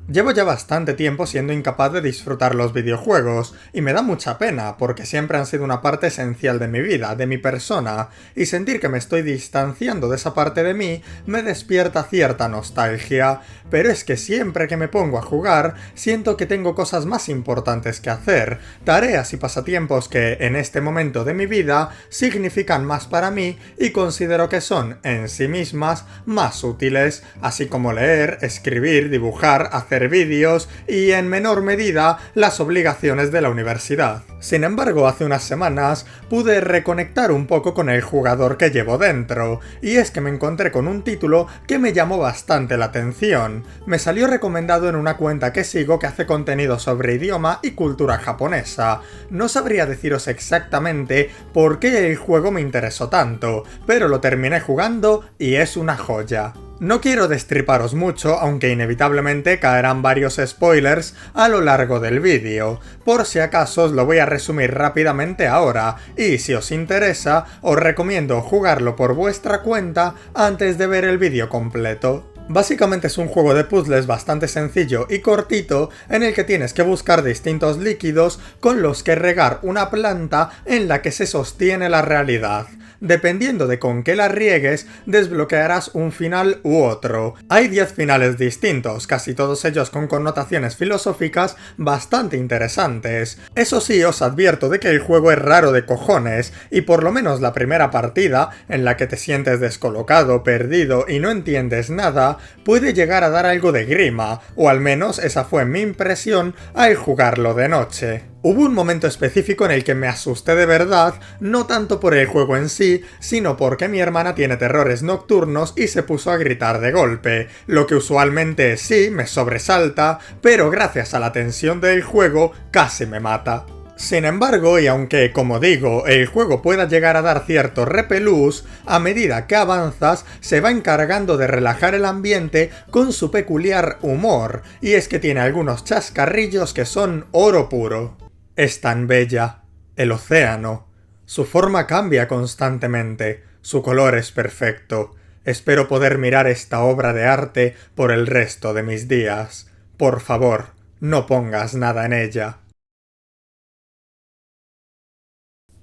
Llevo ya bastante tiempo siendo incapaz de disfrutar los videojuegos, y me da mucha pena, porque siempre han sido una parte esencial de mi vida, de mi persona, y sentir que me estoy distanciando de esa parte de mí me despierta cierta nostalgia, pero es que siempre que me pongo a jugar, siento que tengo cosas más importantes que hacer, tareas y pasatiempos que, en este momento de mi vida, significan más para mí y considero que son, en sí mismas, más útiles, así como leer, escribir, dibujar, hacer vídeos y, en menor medida, las obligaciones de la universidad. Sin embargo, hace unas semanas pude reconectar un poco con el jugador que llevo dentro, y es que me encontré con un título que me llamó bastante la atención. Me salió recomendado en una cuenta que sigo que hace contenido sobre idioma y cultura japonesa. No sabría deciros exactamente por qué el juego me interesó tanto, pero lo terminé jugando y es una joya. No quiero destriparos mucho, aunque inevitablemente caerán varios spoilers a lo largo del vídeo. Por si acaso os lo voy a resumir rápidamente ahora, y si os interesa, os recomiendo jugarlo por vuestra cuenta antes de ver el vídeo completo. Básicamente es un juego de puzzles bastante sencillo y cortito en el que tienes que buscar distintos líquidos con los que regar una planta en la que se sostiene la realidad. Dependiendo de con qué la riegues, desbloquearás un final u otro. Hay 10 finales distintos, casi todos ellos con connotaciones filosóficas bastante interesantes. Eso sí, os advierto de que el juego es raro de cojones, y por lo menos la primera partida, en la que te sientes descolocado, perdido y no entiendes nada, puede llegar a dar algo de grima, o al menos esa fue mi impresión al jugarlo de noche. Hubo un momento específico en el que me asusté de verdad, no tanto por el juego en sí, sino porque mi hermana tiene terrores nocturnos y se puso a gritar de golpe, lo que usualmente sí me sobresalta, pero gracias a la tensión del juego casi me mata. Sin embargo, y aunque, como digo, el juego pueda llegar a dar cierto repelús, a medida que avanzas se va encargando de relajar el ambiente con su peculiar humor, y es que tiene algunos chascarrillos que son oro puro. Es tan bella. El océano. Su forma cambia constantemente. Su color es perfecto. Espero poder mirar esta obra de arte por el resto de mis días. Por favor, no pongas nada en ella.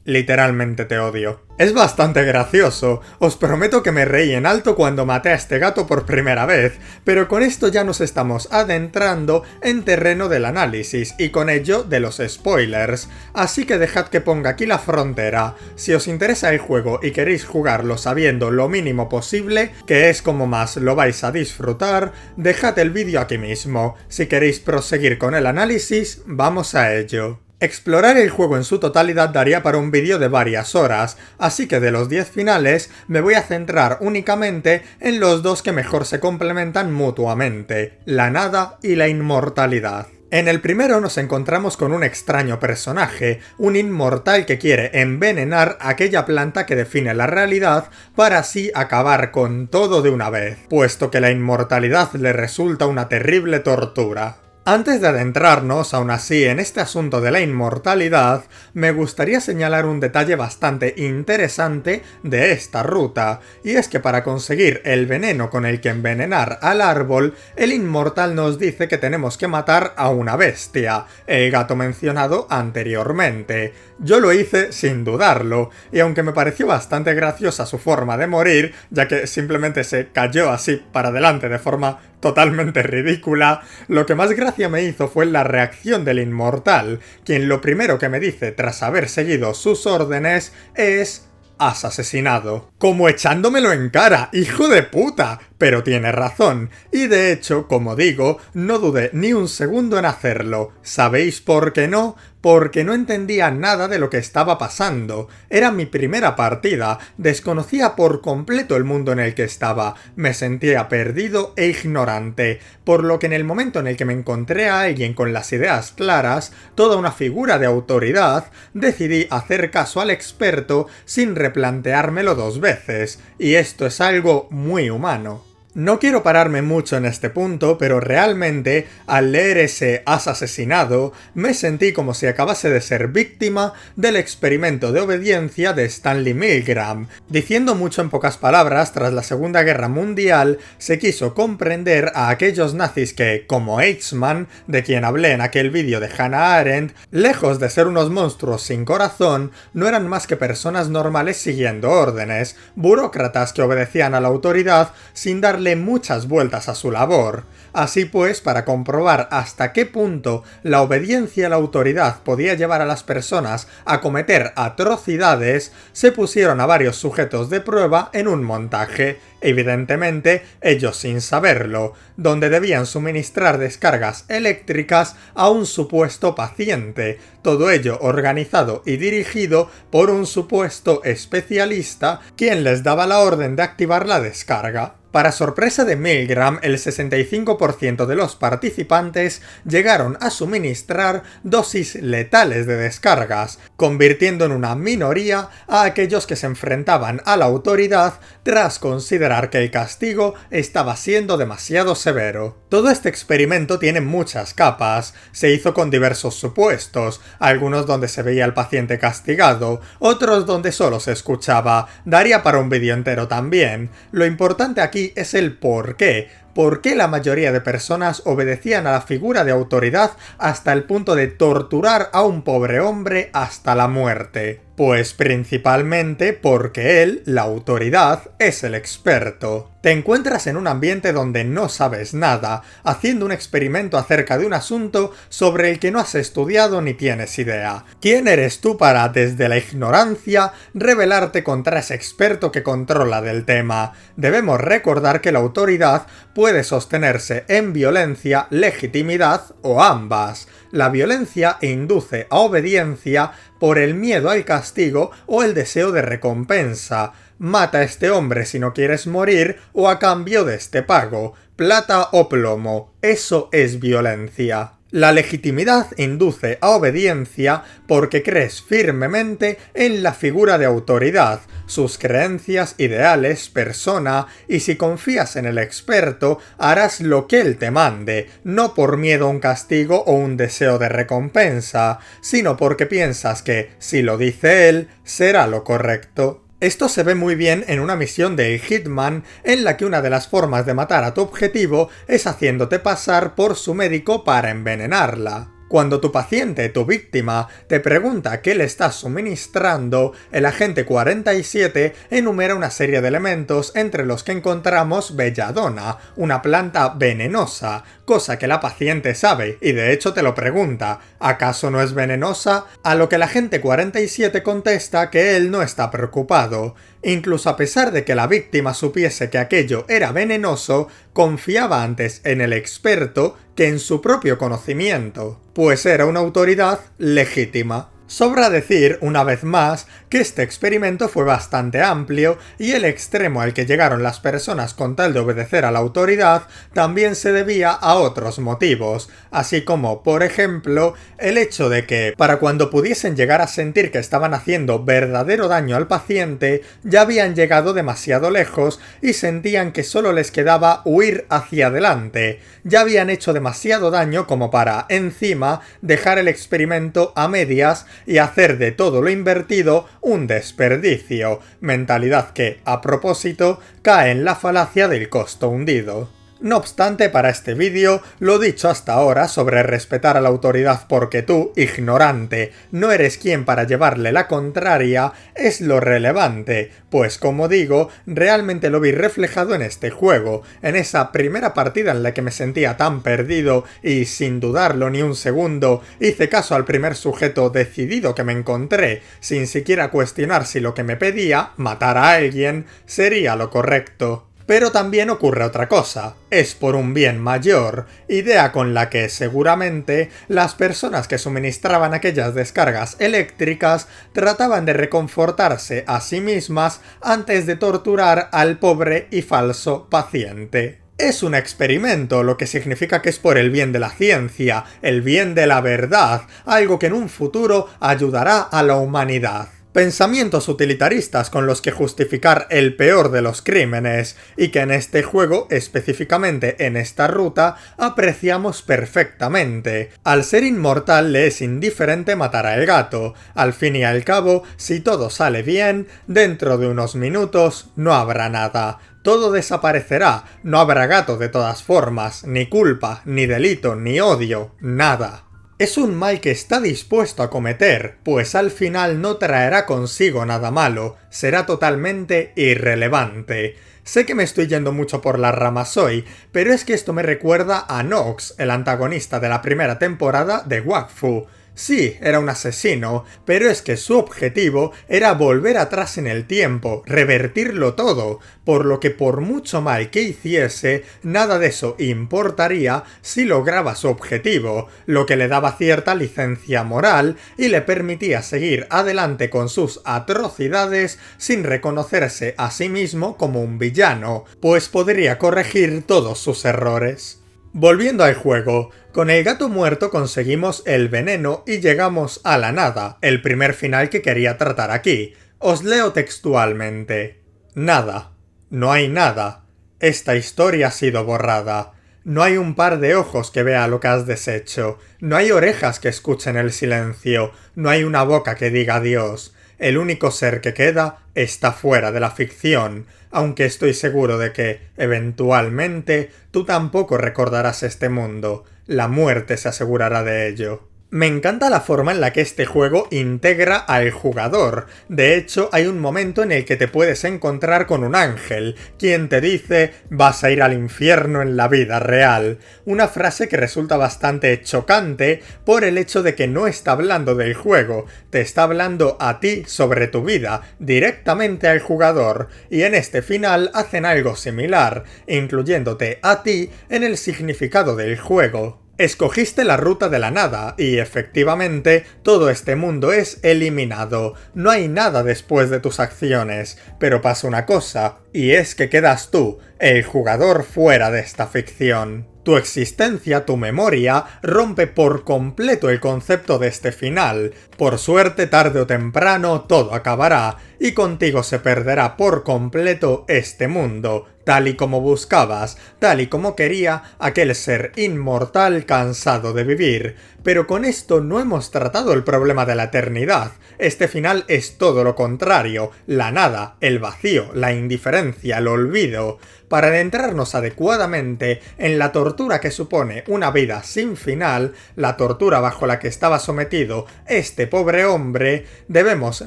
Literalmente te odio. Es bastante gracioso, os prometo que me reí en alto cuando maté a este gato por primera vez, pero con esto ya nos estamos adentrando en terreno del análisis y con ello de los spoilers, así que dejad que ponga aquí la frontera. Si os interesa el juego y queréis jugarlo sabiendo lo mínimo posible, que es como más lo vais a disfrutar, dejad el vídeo aquí mismo. Si queréis proseguir con el análisis, vamos a ello. Explorar el juego en su totalidad daría para un vídeo de varias horas, así que de los 10 finales me voy a centrar únicamente en los dos que mejor se complementan mutuamente, la nada y la inmortalidad. En el primero nos encontramos con un extraño personaje, un inmortal que quiere envenenar aquella planta que define la realidad para así acabar con todo de una vez, puesto que la inmortalidad le resulta una terrible tortura. Antes de adentrarnos, aún así, en este asunto de la inmortalidad, me gustaría señalar un detalle bastante interesante de esta ruta, y es que para conseguir el veneno con el que envenenar al árbol, el inmortal nos dice que tenemos que matar a una bestia, el gato mencionado anteriormente. Yo lo hice sin dudarlo, y aunque me pareció bastante graciosa su forma de morir, ya que simplemente se cayó así para adelante de forma totalmente ridícula, lo que más gracia me hizo fue la reacción del inmortal, quien lo primero que me dice tras haber seguido sus órdenes es: has asesinado. Como echándomelo en cara, hijo de puta. Pero tiene razón, y de hecho, como digo, no dudé ni un segundo en hacerlo. ¿Sabéis por qué no? Porque no entendía nada de lo que estaba pasando. Era mi primera partida, desconocía por completo el mundo en el que estaba, me sentía perdido e ignorante, por lo que en el momento en el que me encontré a alguien con las ideas claras, toda una figura de autoridad, decidí hacer caso al experto sin replanteármelo dos veces, y esto es algo muy humano. No quiero pararme mucho en este punto, pero realmente, al leer ese "has asesinado", me sentí como si acabase de ser víctima del experimento de obediencia de Stanley Milgram. Diciendo mucho en pocas palabras, tras la Segunda Guerra Mundial, se quiso comprender a aquellos nazis que, como Eichmann, de quien hablé en aquel vídeo de Hannah Arendt, lejos de ser unos monstruos sin corazón, no eran más que personas normales siguiendo órdenes, burócratas que obedecían a la autoridad sin darle muchas vueltas a su labor. Así pues, para comprobar hasta qué punto la obediencia a la autoridad podía llevar a las personas a cometer atrocidades, se pusieron a varios sujetos de prueba en un montaje, evidentemente ellos sin saberlo, donde debían suministrar descargas eléctricas a un supuesto paciente, todo ello organizado y dirigido por un supuesto especialista, quien les daba la orden de activar la descarga. Para sorpresa de Milgram, el 65% de los participantes llegaron a suministrar dosis letales de descargas, convirtiendo en una minoría a aquellos que se enfrentaban a la autoridad tras considerar que el castigo estaba siendo demasiado severo. Todo este experimento tiene muchas capas. Se hizo con diversos supuestos, algunos donde se veía al paciente castigado, otros donde solo se escuchaba. Daría para un vídeo entero también. Lo importante aquí es el por qué. ¿Por qué la mayoría de personas obedecían a la figura de autoridad hasta el punto de torturar a un pobre hombre hasta la muerte? Pues principalmente porque él, la autoridad, es el experto. Te encuentras en un ambiente donde no sabes nada, haciendo un experimento acerca de un asunto sobre el que no has estudiado ni tienes idea. ¿Quién eres tú para, desde la ignorancia, rebelarte contra ese experto que controla del tema? Debemos recordar que la autoridad puede sostenerse en violencia, legitimidad o ambas. La violencia induce a obediencia por el miedo al castigo o el deseo de recompensa. Mata a este hombre si no quieres morir o a cambio de este pago. Plata o plomo. Eso es violencia. La legitimidad induce a obediencia porque crees firmemente en la figura de autoridad, sus creencias, ideales, persona, y si confías en el experto, harás lo que él te mande, no por miedo a un castigo o un deseo de recompensa, sino porque piensas que, si lo dice él, será lo correcto. Esto se ve muy bien en una misión de Hitman en la que una de las formas de matar a tu objetivo es haciéndote pasar por su médico para envenenarla. Cuando tu paciente, tu víctima, te pregunta qué le estás suministrando, el agente 47 enumera una serie de elementos entre los que encontramos belladona, una planta venenosa, cosa que la paciente sabe y de hecho te lo pregunta, ¿acaso no es venenosa? A lo que el agente 47 contesta que él no está preocupado. Incluso a pesar de que la víctima supiese que aquello era venenoso, confiaba antes en el experto que en su propio conocimiento, pues era una autoridad legítima. Sobra decir, una vez más, que este experimento fue bastante amplio y el extremo al que llegaron las personas con tal de obedecer a la autoridad también se debía a otros motivos, así como, por ejemplo, el hecho de que, para cuando pudiesen llegar a sentir que estaban haciendo verdadero daño al paciente, ya habían llegado demasiado lejos y sentían que solo les quedaba huir hacia adelante. Ya habían hecho demasiado daño como para, encima, dejar el experimento a medias y hacer de todo lo invertido un desperdicio, mentalidad que, a propósito, cae en la falacia del costo hundido. No obstante, para este vídeo, lo dicho hasta ahora sobre respetar a la autoridad porque tú, ignorante, no eres quien para llevarle la contraria, es lo relevante, pues como digo, realmente lo vi reflejado en este juego, en esa primera partida en la que me sentía tan perdido y, sin dudarlo ni un segundo, hice caso al primer sujeto decidido que me encontré, sin siquiera cuestionar si lo que me pedía, matar a alguien, sería lo correcto. Pero también ocurre otra cosa, es por un bien mayor, idea con la que seguramente las personas que suministraban aquellas descargas eléctricas trataban de reconfortarse a sí mismas antes de torturar al pobre y falso paciente. Es un experimento, lo que significa que es por el bien de la ciencia, el bien de la verdad, algo que en un futuro ayudará a la humanidad. Pensamientos utilitaristas con los que justificar el peor de los crímenes, y que en este juego, específicamente en esta ruta, apreciamos perfectamente. Al ser inmortal le es indiferente matar al gato. Al fin y al cabo, si todo sale bien, dentro de unos minutos no habrá nada. Todo desaparecerá, no habrá gato de todas formas, ni culpa, ni delito, ni odio, nada. Es un mal que está dispuesto a cometer, pues al final no traerá consigo nada malo, será totalmente irrelevante. Sé que me estoy yendo mucho por las ramas hoy, pero es que esto me recuerda a Nox, el antagonista de la primera temporada de Wakfu. Sí, era un asesino, pero es que su objetivo era volver atrás en el tiempo, revertirlo todo, por lo que por mucho mal que hiciese, nada de eso importaría si lograba su objetivo, lo que le daba cierta licencia moral y le permitía seguir adelante con sus atrocidades sin reconocerse a sí mismo como un villano, pues podría corregir todos sus errores. Volviendo al juego, con el gato muerto conseguimos el veneno y llegamos a la nada, el primer final que quería tratar aquí. Os leo textualmente. Nada. No hay nada. Esta historia ha sido borrada. No hay un par de ojos que vea lo que has deshecho. No hay orejas que escuchen el silencio. No hay una boca que diga adiós. El único ser que queda está fuera de la ficción, aunque estoy seguro de que, eventualmente, tú tampoco recordarás este mundo. La muerte se asegurará de ello. Me encanta la forma en la que este juego integra al jugador. De hecho, hay un momento en el que te puedes encontrar con un ángel, quien te dice «vas a ir al infierno en la vida real». Una frase que resulta bastante chocante por el hecho de que no está hablando del juego, te está hablando a ti sobre tu vida, directamente al jugador, y en este final hacen algo similar, incluyéndote a ti en el significado del juego. Escogiste la ruta de la nada y, efectivamente, todo este mundo es eliminado. No hay nada después de tus acciones, pero pasa una cosa, y es que quedas tú, el jugador fuera de esta ficción. Tu existencia, tu memoria, rompe por completo el concepto de este final. Por suerte, tarde o temprano, todo acabará, y contigo se perderá por completo este mundo, tal y como buscabas, tal y como quería aquel ser inmortal cansado de vivir. Pero con esto no hemos tratado el problema de la eternidad. Este final es todo lo contrario, la nada, el vacío, la indiferencia, el olvido. Para adentrarnos adecuadamente en la tortura que supone una vida sin final, la tortura bajo la que estaba sometido este pobre hombre, debemos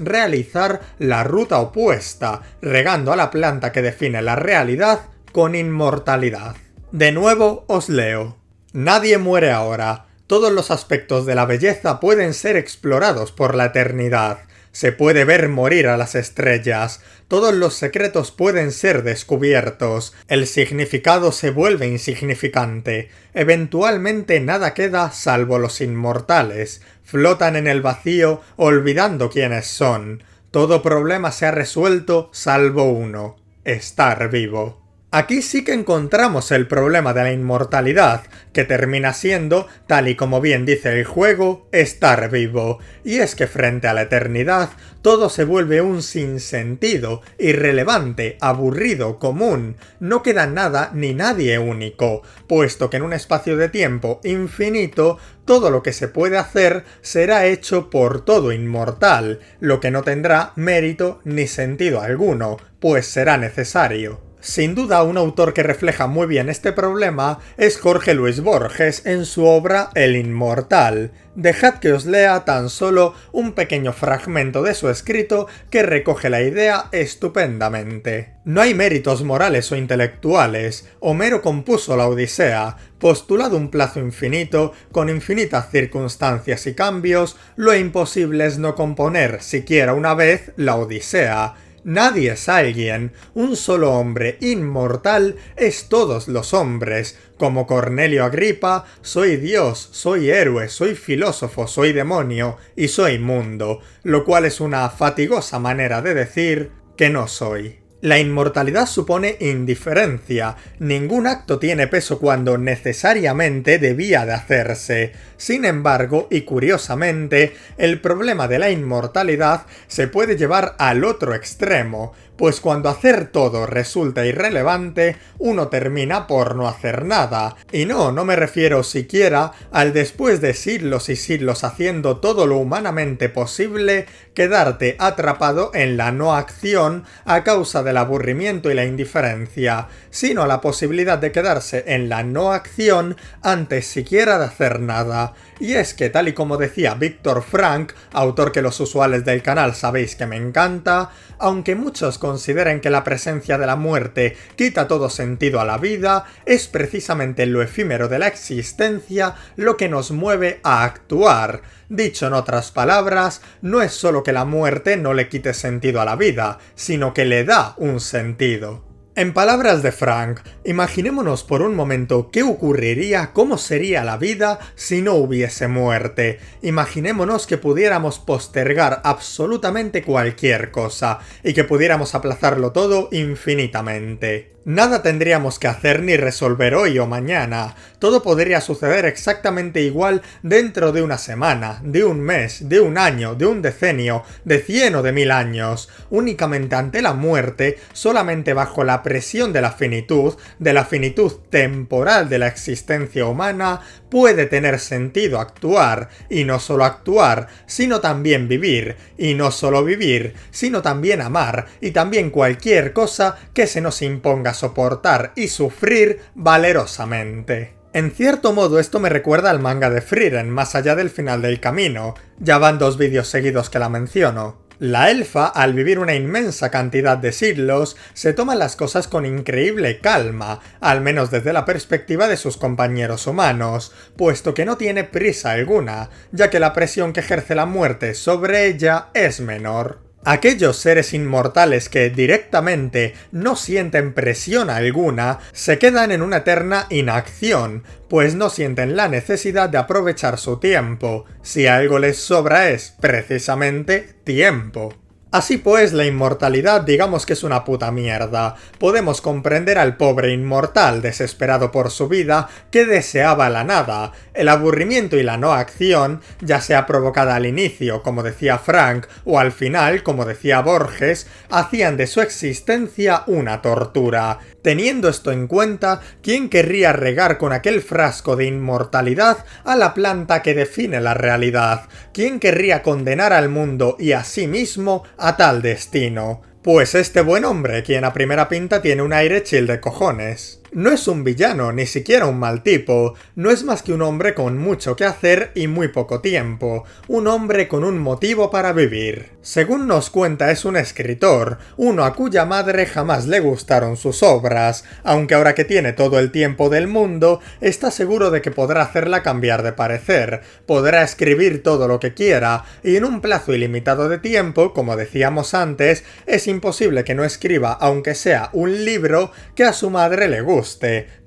realizar la ruta opuesta, regando a la planta que define la realidad con inmortalidad. De nuevo os leo. Nadie muere ahora. Todos los aspectos de la belleza pueden ser explorados por la eternidad. Se puede ver morir a las estrellas. Todos los secretos pueden ser descubiertos. El significado se vuelve insignificante. Eventualmente nada queda salvo los inmortales. Flotan en el vacío olvidando quiénes son. Todo problema se ha resuelto salvo uno: estar vivo. Aquí sí que encontramos el problema de la inmortalidad, que termina siendo, tal y como bien dice el juego, estar vivo. Y es que frente a la eternidad, todo se vuelve un sinsentido, irrelevante, aburrido, común. No queda nada ni nadie único, puesto que en un espacio de tiempo infinito, todo lo que se puede hacer será hecho por todo inmortal, lo que no tendrá mérito ni sentido alguno, pues será necesario. Sin duda, un autor que refleja muy bien este problema es Jorge Luis Borges en su obra El Inmortal. Dejad que os lea tan solo un pequeño fragmento de su escrito que recoge la idea estupendamente. No hay méritos morales o intelectuales. Homero compuso la Odisea. Postulado un plazo infinito, con infinitas circunstancias y cambios, lo imposible es no componer siquiera una vez la Odisea. Nadie es alguien, un solo hombre inmortal es todos los hombres. Como Cornelio Agripa, soy Dios, soy héroe, soy filósofo, soy demonio y soy mundo, lo cual es una fatigosa manera de decir que no soy. La inmortalidad supone indiferencia. Ningún acto tiene peso cuando necesariamente debía de hacerse. Sin embargo, y curiosamente, el problema de la inmortalidad se puede llevar al otro extremo, pues cuando hacer todo resulta irrelevante, uno termina por no hacer nada. Y no me refiero siquiera al después de siglos y siglos haciendo todo lo humanamente posible, quedarte atrapado en la no acción a causa del aburrimiento y la indiferencia, sino a la posibilidad de quedarse en la no acción antes siquiera de hacer nada. Y es que, tal y como decía Viktor Frankl, autor que los usuales del canal sabéis que me encanta, aunque muchos consideren que la presencia de la muerte quita todo sentido a la vida, es precisamente lo efímero de la existencia lo que nos mueve a actuar. Dicho en otras palabras, no es solo que la muerte no le quite sentido a la vida, sino que le da un sentido. En palabras de Frankl, imaginémonos por un momento qué ocurriría, cómo sería la vida si no hubiese muerte. Imaginémonos que pudiéramos postergar absolutamente cualquier cosa y que pudiéramos aplazarlo todo infinitamente. Nada tendríamos que hacer ni resolver hoy o mañana. Todo podría suceder exactamente igual dentro de una semana, de un mes, de un año, de un decenio, de 100 o de 1000 años. Únicamente ante la muerte, solamente bajo la presión de la finitud temporal de la existencia humana, puede tener sentido actuar, y no solo actuar, sino también vivir, y no solo vivir, sino también amar, y también cualquier cosa que se nos imponga soportar y sufrir valerosamente. En cierto modo esto me recuerda al manga de Frieren, Más allá del final del camino. Ya van 2 vídeos seguidos que la menciono. La elfa, al vivir una inmensa cantidad de siglos, se toma las cosas con increíble calma, al menos desde la perspectiva de sus compañeros humanos, puesto que no tiene prisa alguna, ya que la presión que ejerce la muerte sobre ella es menor. Aquellos seres inmortales que directamente no sienten presión alguna se quedan en una eterna inacción, pues no sienten la necesidad de aprovechar su tiempo. Si algo les sobra es, precisamente, tiempo. Así pues, la inmortalidad digamos que es una puta mierda. Podemos comprender al pobre inmortal desesperado por su vida que deseaba la nada. El aburrimiento y la no acción, ya sea provocada al inicio, como decía Frankl, o al final, como decía Borges, hacían de su existencia una tortura. Teniendo esto en cuenta, ¿quién querría regar con aquel frasco de inmortalidad a la planta que define la realidad? ¿Quién querría condenar al mundo y a sí mismo a tal destino? Pues este buen hombre, quien a primera pinta tiene un aire chill de cojones. No es un villano, ni siquiera un mal tipo, no es más que un hombre con mucho que hacer y muy poco tiempo, un hombre con un motivo para vivir. Según nos cuenta, es un escritor, uno a cuya madre jamás le gustaron sus obras, aunque ahora que tiene todo el tiempo del mundo, está seguro de que podrá hacerla cambiar de parecer, podrá escribir todo lo que quiera, y en un plazo ilimitado de tiempo, como decíamos antes, es imposible que no escriba, aunque sea un libro, que a su madre le guste.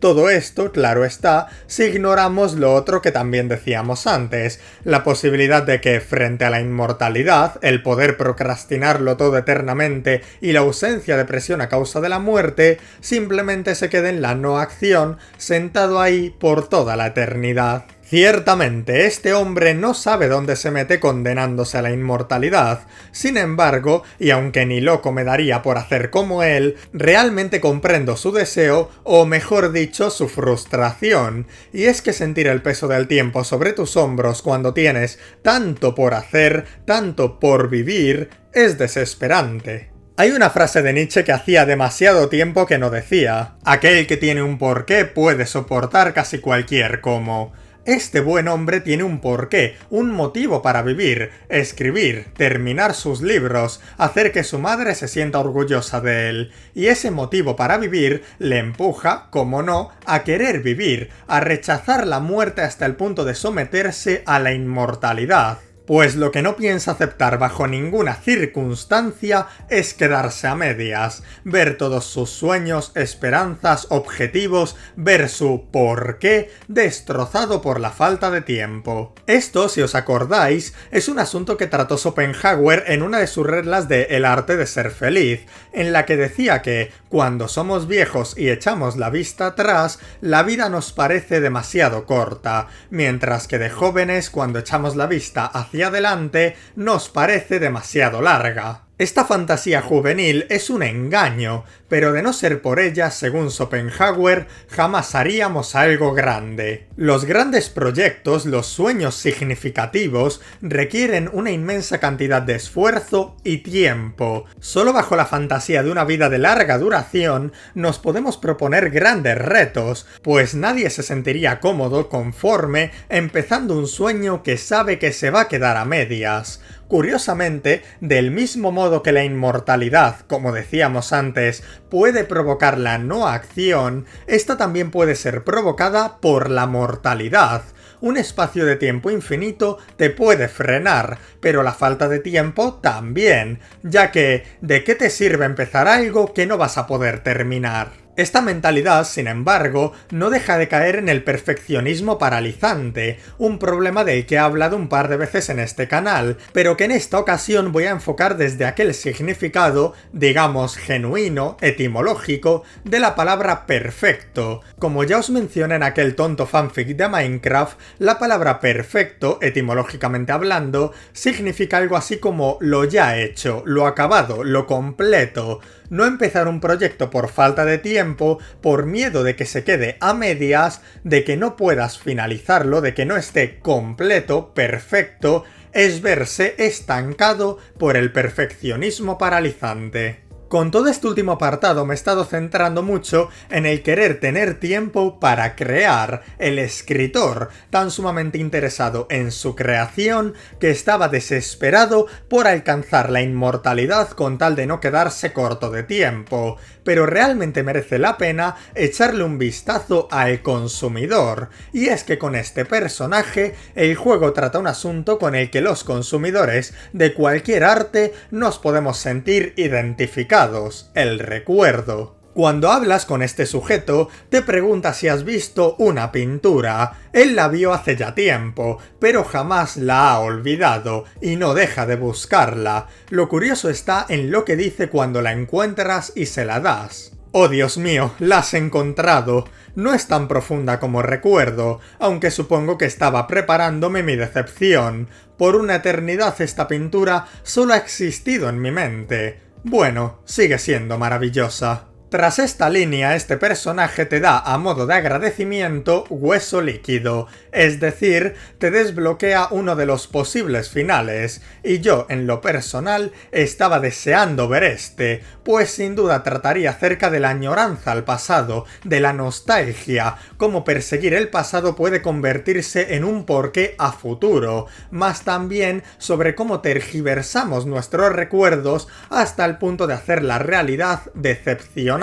Todo esto, claro está, si ignoramos lo otro que también decíamos antes, la posibilidad de que, frente a la inmortalidad, el poder procrastinarlo todo eternamente y la ausencia de presión a causa de la muerte, simplemente se quede en la no acción, sentado ahí por toda la eternidad. Ciertamente, este hombre no sabe dónde se mete condenándose a la inmortalidad. Sin embargo, y aunque ni loco me daría por hacer como él, realmente comprendo su deseo, o mejor dicho, su frustración. Y es que sentir el peso del tiempo sobre tus hombros cuando tienes tanto por hacer, tanto por vivir, es desesperante. Hay una frase de Nietzsche que hacía demasiado tiempo que no decía: aquel que tiene un porqué puede soportar casi cualquier cómo. Este buen hombre tiene un porqué, un motivo para vivir, escribir, terminar sus libros, hacer que su madre se sienta orgullosa de él. Y ese motivo para vivir le empuja, como no, a querer vivir, a rechazar la muerte hasta el punto de someterse a la inmortalidad. pues lo que no piensa aceptar bajo ninguna circunstancia es quedarse a medias, ver todos sus sueños, esperanzas, objetivos, ver su porqué destrozado por la falta de tiempo. Esto, si os acordáis, es un asunto que trató Schopenhauer en una de sus reglas de El arte de ser feliz, en la que decía que, cuando somos viejos y echamos la vista atrás, la vida nos parece demasiado corta, mientras que de jóvenes, cuando echamos la vista hacia adelante, nos parece demasiado larga. Esta fantasía juvenil es un engaño, pero de no ser por ella, según Schopenhauer, jamás haríamos algo grande. Los grandes proyectos, los sueños significativos, requieren una inmensa cantidad de esfuerzo y tiempo. Solo bajo la fantasía de una vida de larga duración nos podemos proponer grandes retos, pues nadie se sentiría cómodo, conforme, empezando un sueño que sabe que se va a quedar a medias. Curiosamente, del mismo modo que la inmortalidad, como decíamos antes, puede provocar la no acción, esta también puede ser provocada por la mortalidad. Un espacio de tiempo infinito te puede frenar, pero la falta de tiempo también, ya que ¿de qué te sirve empezar algo que no vas a poder terminar? Esta mentalidad, sin embargo, no deja de caer en el perfeccionismo paralizante, un problema del que he hablado un par de veces en este canal, pero que en esta ocasión voy a enfocar desde aquel significado, digamos genuino, etimológico, de la palabra perfecto. Como ya os mencioné en aquel tonto fanfic de Minecraft, la palabra perfecto, etimológicamente hablando, significa algo así como lo ya hecho, lo acabado, lo completo. No empezar un proyecto por falta de tiempo, por miedo de que se quede a medias, de que no puedas finalizarlo, de que no esté completo, perfecto, es verse estancado por el perfeccionismo paralizante. Con todo este último apartado me he estado centrando mucho en el querer tener tiempo para crear, el escritor, tan sumamente interesado en su creación que estaba desesperado por alcanzar la inmortalidad con tal de no quedarse corto de tiempo. Pero realmente merece la pena echarle un vistazo al consumidor, y es que con este personaje el juego trata un asunto con el que los consumidores de cualquier arte nos podemos sentir identificados: el recuerdo. Cuando hablas con este sujeto, te pregunta si has visto una pintura. Él la vio hace ya tiempo, pero jamás la ha olvidado, y no deja de buscarla. Lo curioso está en lo que dice cuando la encuentras y se la das. Oh Dios mío, la has encontrado. No es tan profunda como recuerdo, aunque supongo que estaba preparándome mi decepción. Por una eternidad esta pintura solo ha existido en mi mente. Bueno, sigue siendo maravillosa. Tras esta línea, este personaje te da a modo de agradecimiento hueso líquido, es decir, te desbloquea uno de los posibles finales, y yo, en lo personal, estaba deseando ver este, pues sin duda trataría acerca de la añoranza al pasado, de la nostalgia, cómo perseguir el pasado puede convertirse en un porqué a futuro, más también sobre cómo tergiversamos nuestros recuerdos hasta el punto de hacer la realidad decepcionante.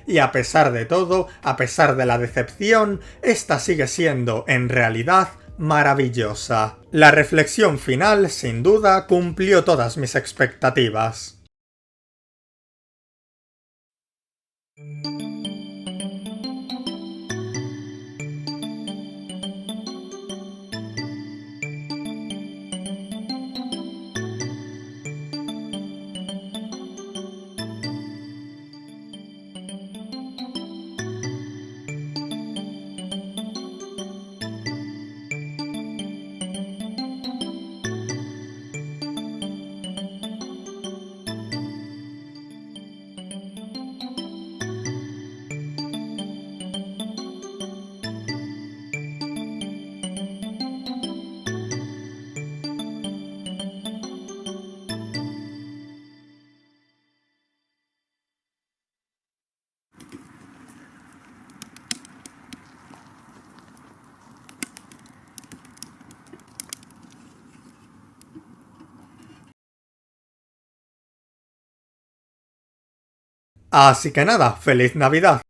Y a pesar de todo, a pesar de la decepción, esta sigue siendo, en realidad, maravillosa. La reflexión final, sin duda, cumplió todas mis expectativas. Así que nada, ¡feliz Navidad!